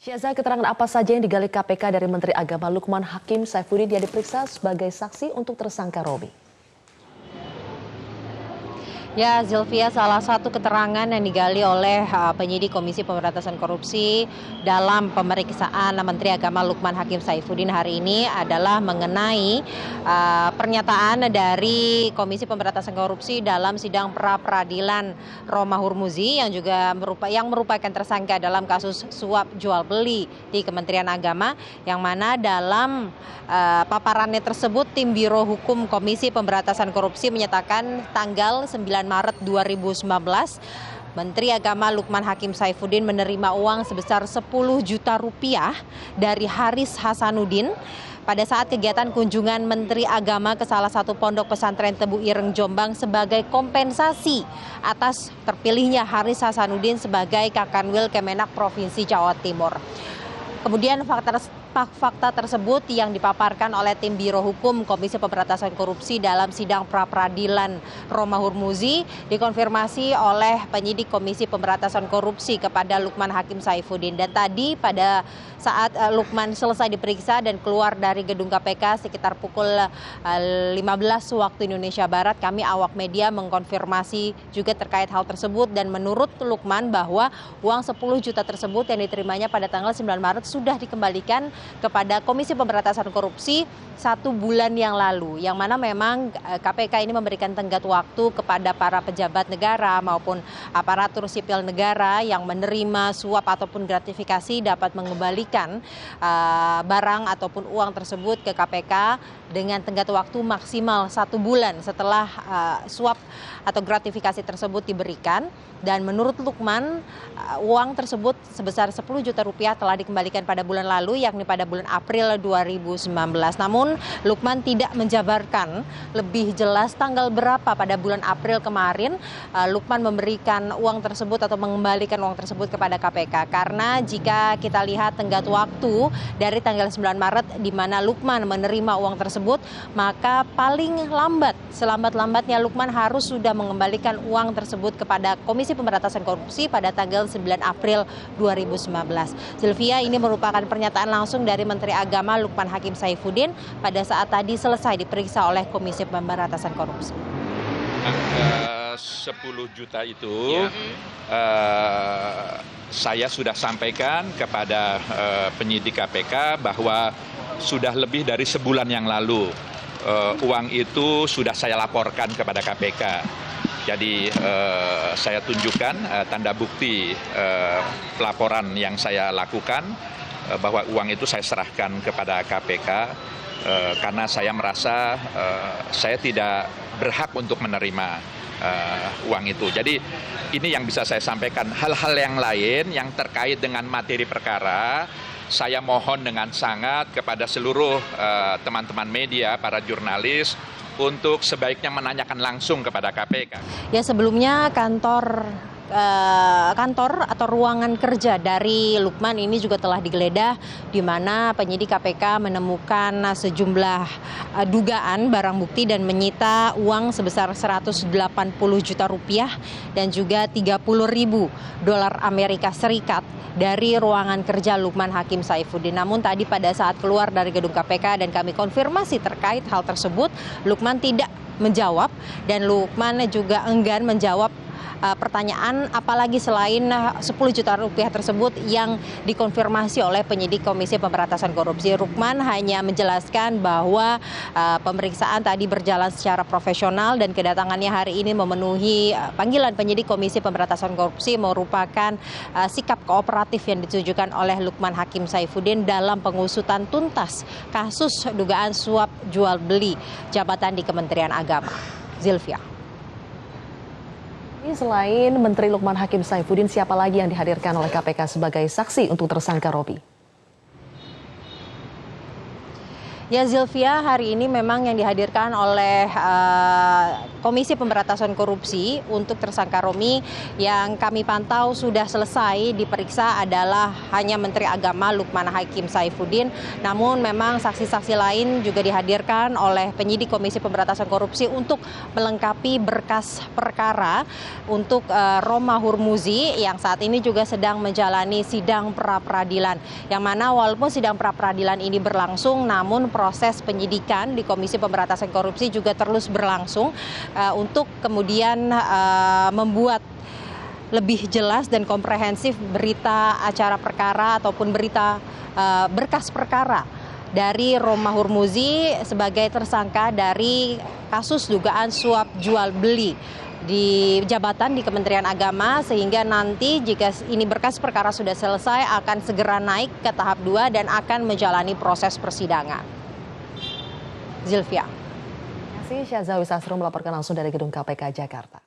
Syaza, keterangan apa saja yang digali KPK dari Menteri Agama Lukman Hakim Saifuddin yang diperiksa sebagai saksi untuk tersangka Robi? Ya, Zilvia, salah satu keterangan yang digali oleh penyidik Komisi Pemberantasan Korupsi dalam pemeriksaan Menteri Agama Lukman Hakim Saifuddin hari ini adalah mengenai pernyataan dari Komisi Pemberantasan Korupsi dalam sidang pra-peradilan Roma Hurmuzi yang merupakan tersangka dalam kasus suap jual beli di Kementerian Agama, yang mana dalam paparannya tersebut tim Biro Hukum Komisi Pemberantasan Korupsi menyatakan tanggal 9 Maret 2019 Menteri Agama Lukman Hakim Saifuddin menerima uang sebesar 10 juta rupiah dari Haris Hasanuddin pada saat kegiatan kunjungan Menteri Agama ke salah satu pondok pesantren Tebu Ireng Jombang sebagai kompensasi atas terpilihnya Haris Hasanuddin sebagai Kakanwil Kemenak Provinsi Jawa Timur. Kemudian fakta tersebut yang dipaparkan oleh tim Biro Hukum Komisi Pemberantasan Korupsi dalam sidang pra-peradilan Roma Hurmuzi dikonfirmasi oleh penyidik Komisi Pemberantasan Korupsi kepada Lukman Hakim Saifuddin. Dan tadi pada saat Lukman selesai diperiksa dan keluar dari gedung KPK sekitar pukul 15 waktu Indonesia Barat, kami awak media mengkonfirmasi juga terkait hal tersebut, dan menurut Lukman bahwa uang 10 juta tersebut yang diterimanya pada tanggal 9 Maret sudah dikembalikan kepada Komisi Pemberantasan Korupsi 1 bulan yang lalu, yang mana memang KPK ini memberikan tenggat waktu kepada para pejabat negara maupun aparatur sipil negara yang menerima suap ataupun gratifikasi dapat mengembalikan barang ataupun uang tersebut ke KPK dengan tenggat waktu maksimal 1 bulan setelah suap atau gratifikasi tersebut diberikan. Dan menurut Lukman, uang tersebut sebesar 10 juta rupiah telah dikembalikan pada bulan lalu, yakni pada bulan April 2019. Namun Lukman tidak menjabarkan lebih jelas tanggal berapa pada bulan April kemarin Lukman memberikan uang tersebut atau mengembalikan uang tersebut kepada KPK. Karena jika kita lihat tenggat waktu dari tanggal 9 Maret di mana Lukman menerima uang tersebut, maka paling selambat-lambatnya Lukman harus sudah mengembalikan uang tersebut kepada Komisi Pemberantasan Korupsi pada tanggal 9 April 2019. Sylvia, ini merupakan pernyataan langsung dari Menteri Agama Lukman Hakim Saifuddin pada saat tadi selesai diperiksa oleh Komisi Pemberantasan Korupsi. 10 juta itu saya sudah sampaikan kepada penyidik KPK bahwa sudah lebih dari sebulan yang lalu uang itu sudah saya laporkan kepada KPK. Jadi saya tunjukkan tanda bukti pelaporan yang saya lakukan bahwa uang itu saya serahkan kepada KPK karena saya merasa saya tidak berhak untuk menerima uang itu. Jadi ini yang bisa saya sampaikan. Hal-hal yang lain yang terkait dengan materi perkara, saya mohon dengan sangat kepada seluruh teman-teman media, para jurnalis, untuk sebaiknya menanyakan langsung kepada KPK. Ya, sebelumnya kantor atau ruangan kerja dari Lukman ini juga telah digeledah, di mana penyidik KPK menemukan sejumlah dugaan barang bukti dan menyita uang sebesar 180 juta rupiah dan juga 30.000 dolar Amerika Serikat dari ruangan kerja Lukman Hakim Saifuddin. Namun tadi pada saat keluar dari gedung KPK dan kami konfirmasi terkait hal tersebut, Lukman tidak menjawab, dan Lukman juga enggan menjawab pertanyaan apalagi selain 10 juta rupiah tersebut yang dikonfirmasi oleh penyidik Komisi Pemberantasan Korupsi. Lukman hanya menjelaskan bahwa pemeriksaan tadi berjalan secara profesional dan kedatangannya hari ini memenuhi panggilan penyidik Komisi Pemberantasan Korupsi merupakan sikap kooperatif yang ditujukan oleh Lukman Hakim Saifuddin dalam pengusutan tuntas kasus dugaan suap jual beli jabatan di Kementerian Agama. Zilvia. Selain Menteri Lukman Hakim Saifuddin, siapa lagi yang dihadirkan oleh KPK sebagai saksi untuk tersangka Robi? Ya Zilvia, hari ini memang yang dihadirkan oleh Komisi Pemberantasan Korupsi untuk tersangka Romi yang kami pantau sudah selesai diperiksa adalah hanya Menteri Agama Lukman Hakim Saifuddin. Namun memang saksi-saksi lain juga dihadirkan oleh penyidik Komisi Pemberantasan Korupsi untuk melengkapi berkas perkara untuk Roma Hurmuzi yang saat ini juga sedang menjalani sidang pra-peradilan. Yang mana walaupun sidang pra-peradilan ini berlangsung, namun proses penyidikan di Komisi Pemberantasan Korupsi juga terus berlangsung untuk kemudian membuat lebih jelas dan komprehensif berita acara perkara ataupun berita berkas perkara dari Roma Hurmuzi sebagai tersangka dari kasus dugaan suap jual beli di jabatan di Kementerian Agama, sehingga nanti jika ini berkas perkara sudah selesai akan segera naik ke tahap 2 dan akan menjalani proses persidangan. Zilvia. Terima kasih Syazawi Sastro melaporkan langsung dari Gedung KPK Jakarta.